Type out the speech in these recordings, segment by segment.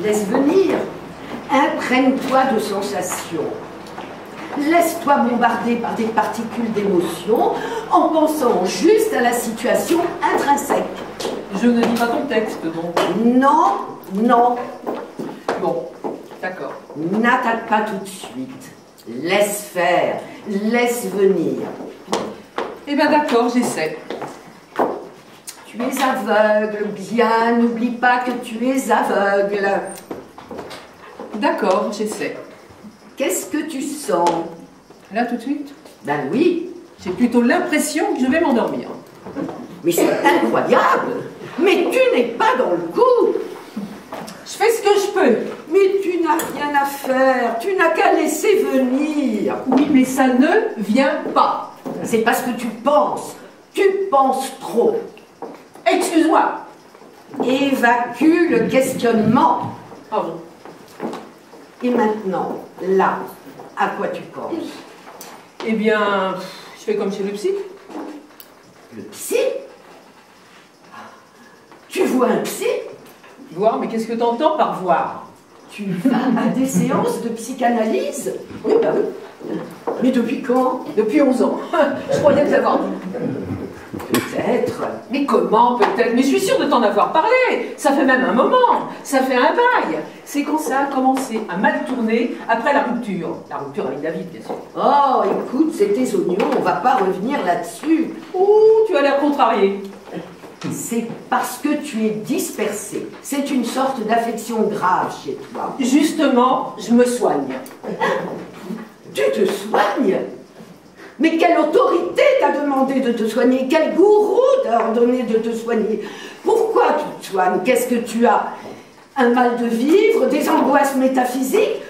Laisse venir. Imprègne-toi de sensations. Laisse-toi bombarder par des particules d'émotion en pensant juste à la situation intrinsèque. Je ne lis pas ton texte, donc. Non, non. Bon, d'accord. N'attaque pas tout de suite. Laisse faire, laisse venir. Eh bien d'accord, j'essaie. Tu es aveugle, bien, n'oublie pas que tu es aveugle. D'accord, j'essaie. Qu'est-ce que tu sens? Là, tout de suite? Ben oui. J'ai plutôt l'impression que je vais m'endormir. Mais c'est incroyable. Mais tu n'es pas dans le coup. Je fais ce que je peux. Mais tu n'as rien à faire. Tu n'as qu'à laisser venir. Oui, mais ça ne vient pas. C'est parce que tu penses. Tu penses trop. Excuse-moi. Évacue le questionnement. Ah bon? Et maintenant, là, à quoi tu penses? Eh bien, je fais comme chez le psy. Le psy? Tu vois un psy? Voir, mais qu'est-ce que tu entends par voir? Tu vas à des séances de psychanalyse? Oui, bah oui. Mais depuis quand? Depuis 11 ans. Je croyais te l'avoir dit. Peut-être. Mais comment peut-être? Mais je suis sûre de t'en avoir parlé. Ça fait même un moment. Ça fait un bail. C'est quand ça a commencé à mal tourner après la rupture. La rupture avec David, bien sûr. Oh, écoute, c'est tes oignons, on va pas revenir là-dessus. Ouh, tu as l'air contrarié. C'est parce que tu es dispersé. C'est une sorte d'affection grave chez toi. Justement, je me soigne. Tu te soignes? Mais quelle autorité t'a demandé de te soigner? Quel gourou t'a ordonné de te soigner? Pourquoi tu te soignes? Qu'est-ce que tu as? Un mal de vivre? Des angoisses métaphysiques?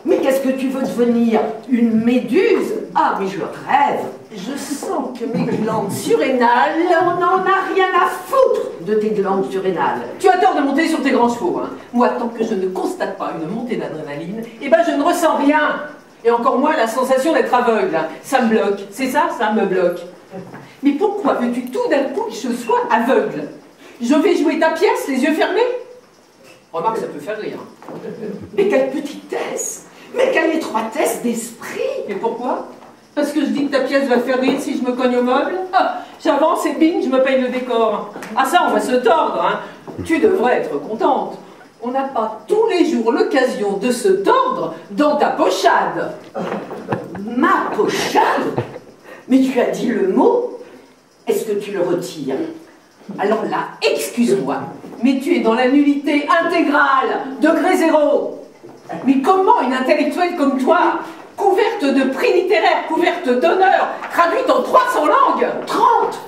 Mais qu'est-ce que tu veux devenir? Une méduse? Ah, mais je rêve. Je sens que mes glandes surrénales... On n'en a rien à foutre de tes glandes surrénales. Tu as tort de monter sur tes grands chevaux. Hein. Moi, tant que je ne constate pas une montée d'adrénaline, eh ben je ne ressens rien. Et encore moins la sensation d'être aveugle. Ça me bloque. C'est ça, ça me bloque. Mais pourquoi veux-tu tout d'un coup que je sois aveugle? Je vais jouer ta pièce, les yeux fermés? Remarque, ça peut faire rire. Mais quelle petitesse! Mais quelle étroitesse d'esprit! Et pourquoi? Parce que je dis que ta pièce va faire rire si je me cogne au meuble? Ah, j'avance et bing, je me paye le décor. Ah ça, on va se tordre, hein. Tu devrais être contente. On n'a pas tous les jours l'occasion de se tordre dans ta pochade. Ma pochade? Mais tu as dit le mot? Est-ce que tu le retires? Alors là, excuse-moi, mais tu es dans la nullité intégrale, degré zéro. Mais comment une intellectuelle comme toi, couverte de prix littéraires, couverte d'honneurs, traduite en 300 langues? 30!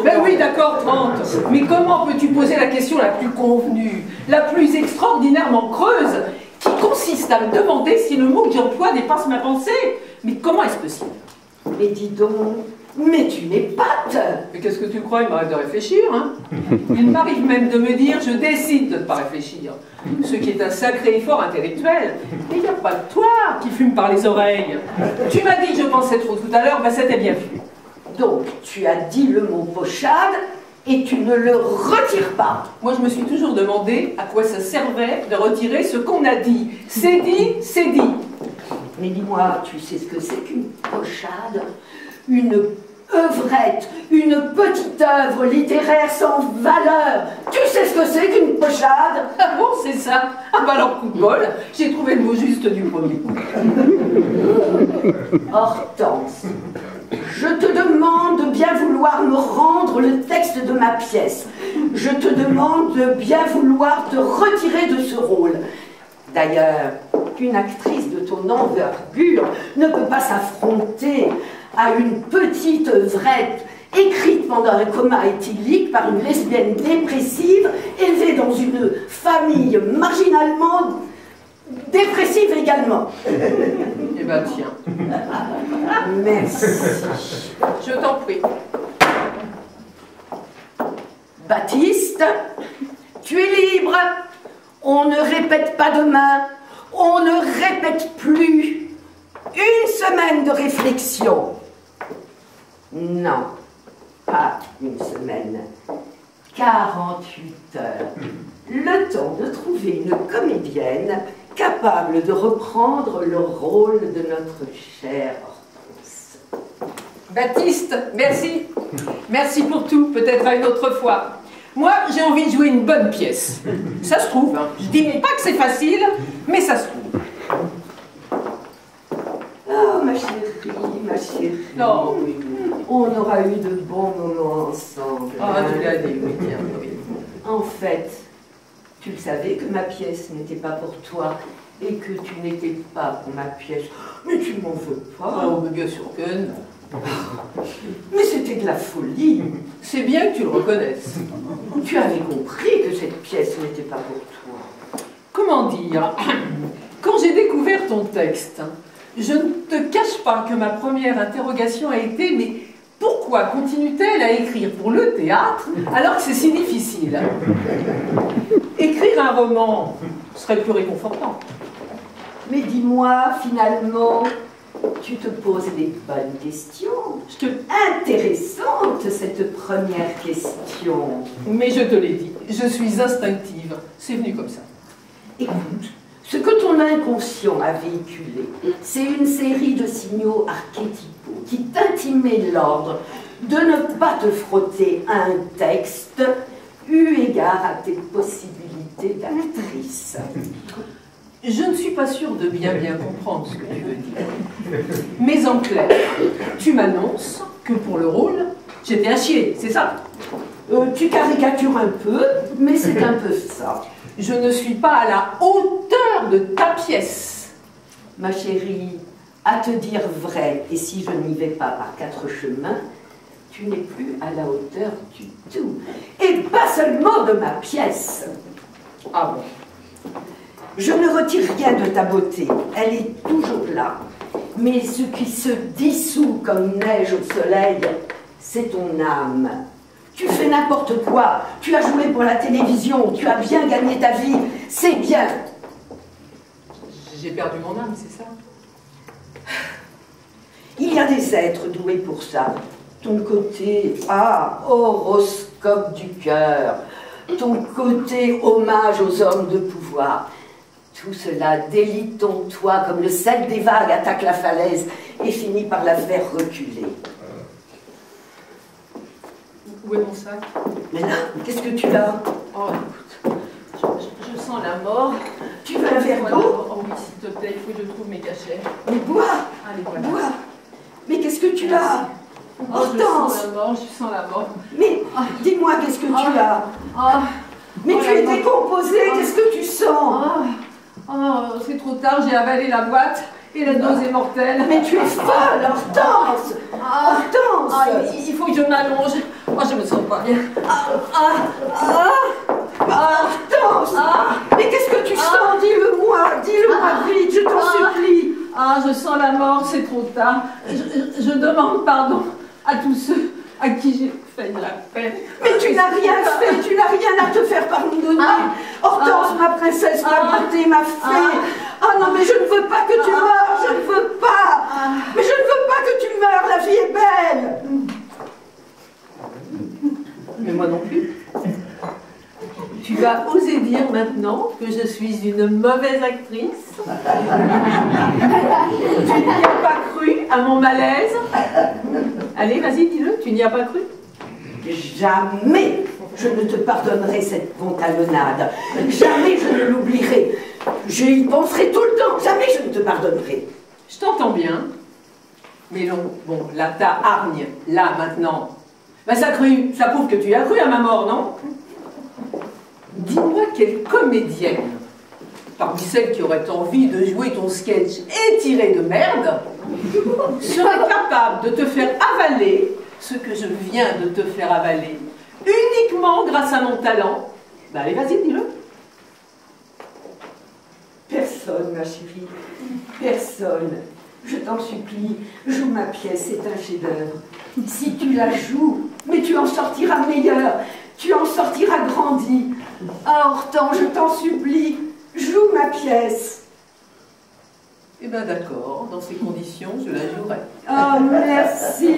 Ben oui, d'accord, 30. Mais comment peux-tu poser la question la plus convenue, la plus extraordinairement creuse, qui consiste à me demander si le mot que j'emploie dépasse ma pensée? Mais comment est-ce possible? Mais dis donc, mais tu n'épates! Mais qu'est-ce que tu crois? Il m'arrête de réfléchir, hein? Il m'arrive même de me dire, je décide de ne pas réfléchir. Ce qui est un sacré effort intellectuel. Mais il n'y a pas que toi qui fume par les oreilles. Tu m'as dit que je pensais trop tout à l'heure, ben c'était bien vu. Donc, tu as dit le mot pochade et tu ne le retires pas. Moi, je me suis toujours demandé à quoi ça servait de retirer ce qu'on a dit. C'est dit, c'est dit. Mais dis-moi, tu sais ce que c'est qu'une pochade? Une œuvrette, une petite œuvre littéraire sans valeur. Tu sais ce que c'est qu'une pochade? Ah bon, c'est ça? Ah bah alors, coup de bol, j'ai trouvé le mot juste du premier coup. Hortense, je te demande de bien vouloir me rendre le texte de ma pièce. Je te demande de bien vouloir te retirer de ce rôle. D'ailleurs, une actrice de ton envergure ne peut pas s'affronter à une petite œuvrette écrite pendant un coma éthylique par une lesbienne dépressive élevée dans une famille marginalement dépressive également. Eh ben tiens. Merci. Je t'en prie. Baptiste, tu es libre. On ne répète pas demain. On ne répète plus. Une semaine de réflexion. Non, pas une semaine. 48 heures. Le temps de trouver une comédienne capable de reprendre le rôle de notre chère Hortense. Baptiste, merci. Merci pour tout, peut-être à une autre fois. Moi, j'ai envie de jouer une bonne pièce. Ça se trouve, hein. Je dis pas que c'est facile, mais ça se trouve. Oh, ma chérie, ma chérie. Oh, oui. On aura eu de bons moments ensemble. Ah, tu l'as dit, oui, tiens, oui. En fait, tu le savais que ma pièce n'était pas pour toi et que tu n'étais pas pour ma pièce. Mais tu m'en veux pas. Oh, mais bien sûr que non. Mais c'était de la folie. C'est bien que tu le reconnaisses. Tu avais compris que cette pièce n'était pas pour toi. Comment dire? Quand j'ai découvert ton texte, je ne te cache pas que ma première interrogation a été « Mais pourquoi continue-t-elle à écrire pour le théâtre alors que c'est si difficile ?» Écrire un roman serait plus réconfortant. Mais dis-moi, finalement, tu te poses des bonnes questions. Intéressante, cette première question. Mais je te l'ai dit, je suis instinctive. C'est venu comme ça. Écoute, ce que ton inconscient a véhiculé, c'est une série de signaux archétypaux qui t'intimaient l'ordre de ne pas te frotter à un texte eu égard à tes possibilités d'actrice. Je ne suis pas sûre de bien comprendre ce que tu veux dire. Mais en clair, tu m'annonces que pour le rôle, j'étais à chier, c'est ça? Tu caricatures un peu, mais c'est un peu ça. Je ne suis pas à la hauteur de ta pièce. Ma chérie, à te dire vrai, et si je n'y vais pas par 4 chemins, tu n'es plus à la hauteur du tout. Et pas seulement de ma pièce. Ah bon? Je ne retire rien de ta beauté, elle est toujours là. Mais ce qui se dissout comme neige au soleil, c'est ton âme. Tu fais n'importe quoi, tu as joué pour la télévision, tu as bien gagné ta vie, c'est bien. J'ai perdu mon âme, c'est ça? Il y a des êtres doués pour ça. Ton côté, horoscope du cœur, ton côté hommage aux hommes de pouvoir. Tout cela délite ton toit comme le sel des vagues attaque la falaise et finit par la faire reculer. Où est mon sac? Mais là, qu'est-ce que tu as? Oh, écoute, je sens la mort. Tu veux un verre d'eau? Oh oui, s'il te plaît, il faut que je trouve mes cachets. Mais bois! Allez, voilà. Bois! Mais qu'est-ce que tu as? Oh, Hortense! Je sens la mort. Mais dis-moi, qu'est-ce que tu as? Mais tu es décomposée, qu'est-ce que tu sens? C'est trop tard, j'ai avalé la boîte et la dose est mortelle. Mais tu es folle, Hortense! Hortense! Il faut que je m'allonge. Je me sens pas bien. Hortense! Mais qu'est-ce que tu sens? Dis-le-moi vite, je t'en supplie. Je sens la mort, c'est trop tard. Je demande pardon à tous ceux à qui j'ai fait de la peine. Mais tu n'as rien fait, tu n'as rien à te faire pardonner. Hortense, ma princesse, ma beauté, ma fée. Non, mais je ne veux pas que tu meurs, je ne veux pas. Mais je ne veux pas que tu meurs, la vie est belle. Mais moi non plus. Tu vas oser dire maintenant que je suis une mauvaise actrice? Tu n'y as pas cru à mon malaise? Allez, vas-y, dis-le, tu n'y as pas cru? Jamais je ne te pardonnerai cette pantalonnade. Jamais je ne l'oublierai. Je y penserai tout le temps. Jamais je ne te pardonnerai. Je t'entends bien. Mais non, bon, là, ta hargne, là, maintenant. Ça prouve que tu as cru à ma mort, non? Dis-moi quelle comédienne, parmi celles qui auraient envie de jouer ton sketch étiré de merde, serait capable de te faire avaler ce que je viens de te faire avaler, uniquement grâce à mon talent. Allez, vas-y, dis-le. Personne, ma chérie, personne. Je t'en supplie, joue ma pièce, c'est un chef-d'œuvre. Si tu la joues, mais tu en sortiras meilleur, tu en sortiras grandi. Hortense, je t'en supplie, joue ma pièce. Eh bien d'accord, dans ces conditions, je la jouerai. Merci.